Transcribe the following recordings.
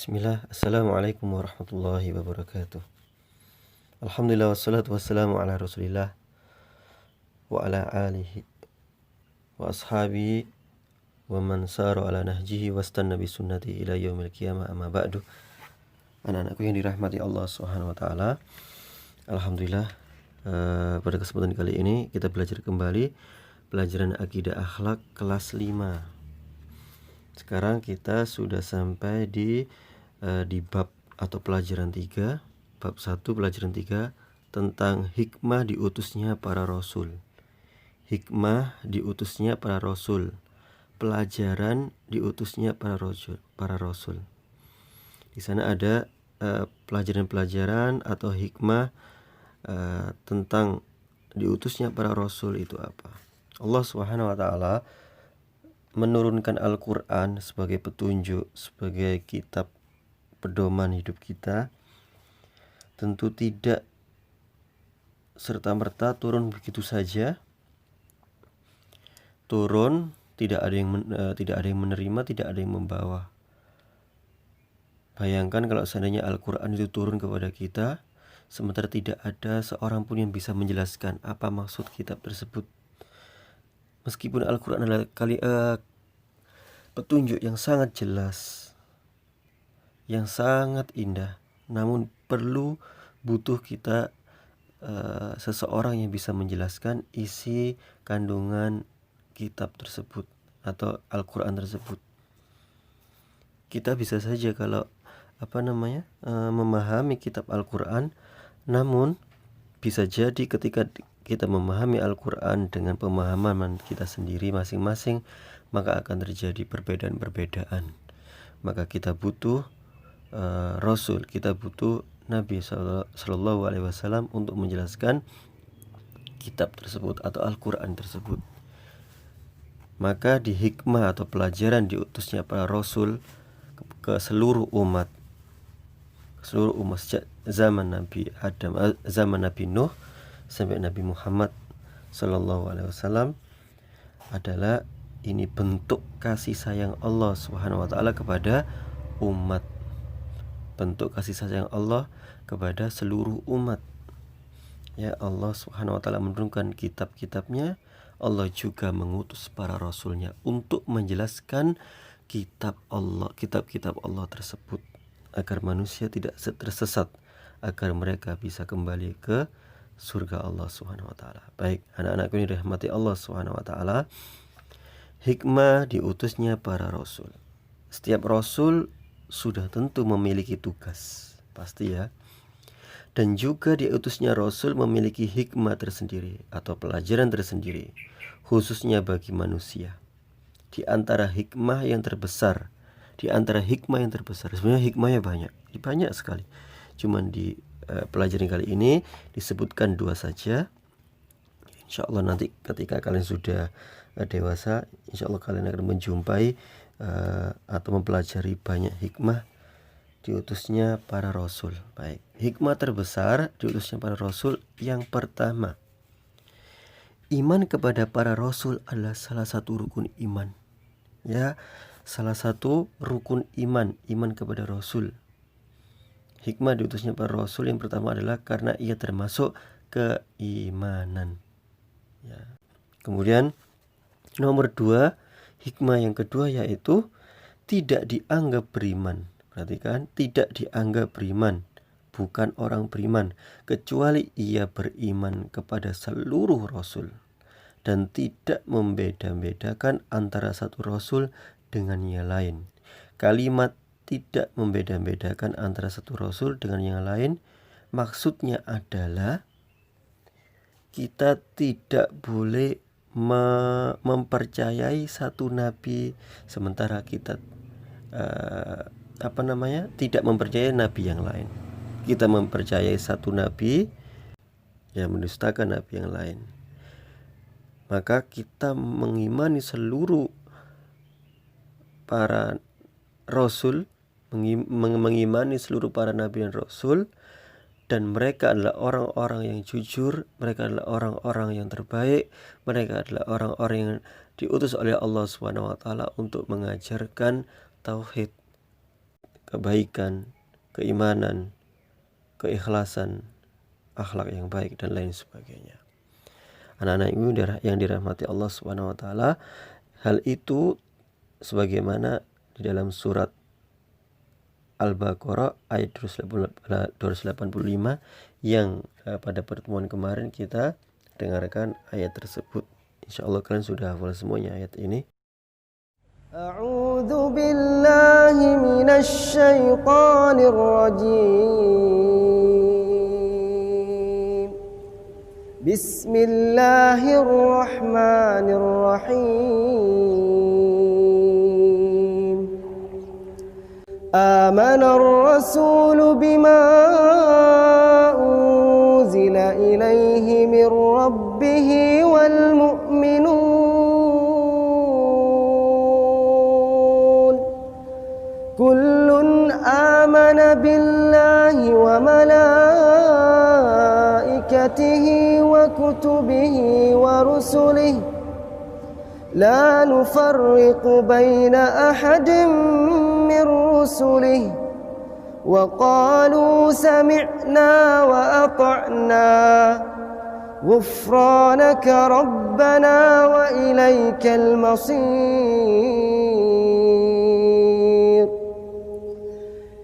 Bismillah, Assalamualaikum warahmatullahi wabarakatuh. Alhamdulillah wassalatu wassalamu ala rasulillah wa ala alihi wa ashabihi wa man saru ala nahjihi wastanna bi sunnati ila yaumil qiyamah, amma ba'du. Anak-anakku yang dirahmati Allah Subhanahu wa taala. Alhamdulillah, pada kesempatan kali ini kita belajar kembali pelajaran akidah akhlak kelas 5. Sekarang kita sudah sampai di bab atau pelajaran 3, bab 1 pelajaran 3 tentang hikmah diutusnya para rasul. Hikmah diutusnya para rasul. Pelajaran diutusnya para rasul. Di sana ada pelajaran-pelajaran atau hikmah tentang diutusnya para rasul itu apa. Allah Subhanahu wa taala menurunkan Al-Quran sebagai petunjuk, sebagai kitab pedoman hidup kita, tentu tidak serta-merta turun begitu saja. Turun, tidak ada yang menerima, tidak ada yang membawa. Bayangkan kalau seandainya Al-Quran itu turun kepada kita, sementara tidak ada seorang pun yang bisa menjelaskan apa maksud kitab tersebut. Meskipun Al-Quran adalah petunjuk yang sangat jelas, yang sangat indah, namun butuh kita seseorang yang bisa menjelaskan isi kandungan kitab tersebut atau Al-Quran tersebut. Kita bisa saja kalau memahami kitab Al-Quran, namun bisa jadi ketika kita memahami Al-Quran dengan pemahaman kita sendiri masing-masing, maka akan terjadi perbedaan-perbedaan. Maka kita butuh Rasul, kita butuh Nabi Sallallahu Alaihi Wasallam untuk menjelaskan kitab tersebut atau Al-Quran tersebut. Maka di hikmah atau pelajaran diutusnya para Rasul ke seluruh umat sejak zaman Nabi Adam, zaman Nabi Nuh sampai Nabi Muhammad Sallallahu Alaihi Wasallam adalah ini bentuk kasih sayang Allah Subhanahu wa taala kepada umat. Bentuk kasih sayang Allah kepada seluruh umat. Ya, Allah Subhanahu wa taala menurunkan kitab-kitabnya. Allah juga mengutus para rasulnya untuk menjelaskan kitab Allah tersebut agar manusia tidak tersesat, agar mereka bisa kembali ke surga Allah Subhanahu wa taala. Baik, anak-anakku ini dirahmati Allah Subhanahu wa taala. Hikmah diutusnya para rasul. Setiap rasul sudah tentu memiliki tugas, pasti ya. Dan juga diutusnya rasul memiliki hikmah tersendiri atau pelajaran tersendiri, khususnya bagi manusia. Di antara hikmah yang terbesar, sebenarnya hikmahnya banyak sekali. Cuman di pelajaran kali ini disebutkan 2 saja. Insya Allah nanti ketika kalian sudah dewasa, insya Allah kalian akan menjumpai atau mempelajari banyak hikmah diutusnya para rasul. Baik, hikmah terbesar diutusnya para rasul yang pertama, iman kepada para rasul adalah salah satu rukun iman. Ya, salah satu rukun iman kepada rasul. Hikmah diutusnya para rasul yang pertama adalah karena ia termasuk keimanan. Ya. Kemudian nomor 2, hikmah yang kedua yaitu tidak dianggap beriman. Perhatikan, tidak dianggap beriman, bukan orang beriman, kecuali ia beriman kepada seluruh rasul dan tidak membeda-bedakan antara satu rasul dengan yang lain. Kalimat tidak membeda-bedakan antara satu rasul dengan yang lain maksudnya adalah kita tidak boleh mempercayai satu nabi sementara kita tidak mempercayai nabi yang lain. Kita mempercayai satu nabi yang mendustakan nabi yang lain. Maka kita mengimani seluruh para rasul, mengimani seluruh para nabi dan rasul, dan mereka adalah orang-orang yang jujur, mereka adalah orang-orang yang terbaik, mereka adalah orang-orang yang diutus oleh Allah Subhanahu wa taala untuk mengajarkan tauhid kebaikan, keimanan, keikhlasan, akhlak yang baik dan lain sebagainya. Anak-anak ibu yang dirahmati Allah Subhanahu wa taala, hal itu sebagaimana di dalam surat Al-Baqarah ayat 285 yang pada pertemuan kemarin kita dengarkan ayat tersebut. Insyaallah kalian sudah hafal semuanya ayat ini. A'udzu billahi minasy syaithanir rajim. Bismillahirrahmanirrahim. Amana ar-rasulu bima unzila ilaihi min rabbih wal mu'minun. Kullun amana billahi wa malaikatihi wa kutubihi wa rusulihi la nufarriqu baina ahadin من رسله وقالوا سمعنا وأطعنا غفرانك ربنا وإليك المصير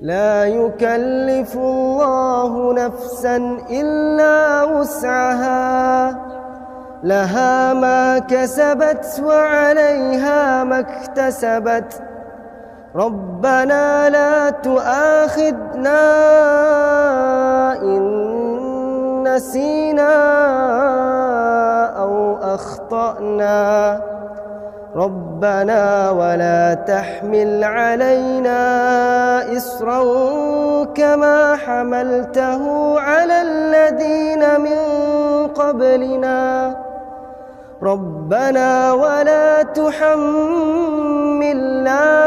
لا يكلف الله نفسا إلا وسعها لها ما كسبت وعليها ما اكتسبت ربنا لا تؤاخذنا إن نسينا أو أخطأنا ربنا ولا تحمل علينا إصرا كما حملته على الذين من قبلنا ربنا ولا تحملنا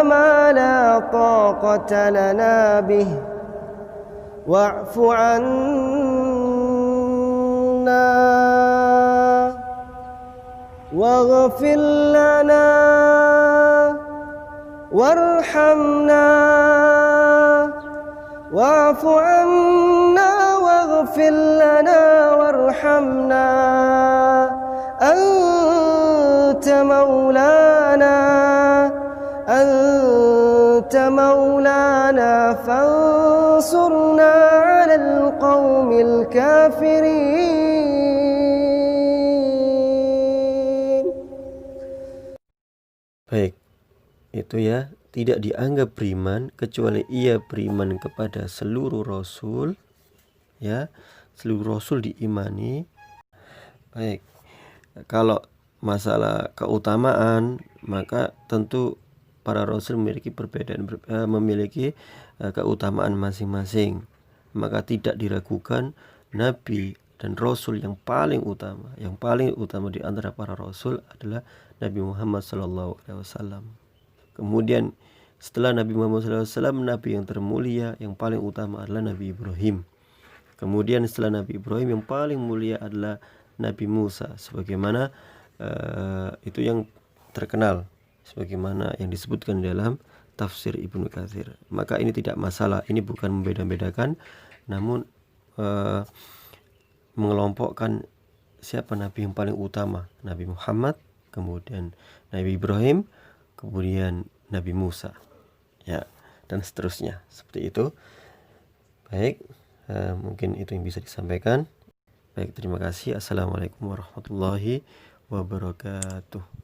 ما لا طاقة لنا به واعف عنا واغفر لنا وارحمنا واعف عنا واغفر لنا وارحمنا أنت مولانا فانصرنا على القوم الكافرين. Baik, itu ya, tidak dianggap beriman kecuali ia beriman kepada seluruh rasul, ya, seluruh rasul diimani. Baik, kalau masalah keutamaan, maka tentu para rasul memiliki keutamaan masing-masing. Maka tidak diragukan nabi dan rasul yang paling utama di antara para rasul adalah Nabi Muhammad SAW. Kemudian setelah Nabi Muhammad SAW, nabi yang termulia yang paling utama adalah Nabi Ibrahim. Kemudian setelah Nabi Ibrahim yang paling mulia adalah Nabi Musa, sebagaimana itu yang terkenal, sebagaimana yang disebutkan dalam tafsir Ibnu Katsir. Maka ini tidak masalah, ini bukan membeda-bedakan, namun mengelompokkan siapa Nabi yang paling utama, Nabi Muhammad, kemudian Nabi Ibrahim, kemudian Nabi Musa, ya, dan seterusnya, seperti itu. Baik, mungkin itu yang bisa disampaikan. Baik, terima kasih. Assalamualaikum warahmatullahi wabarakatuh.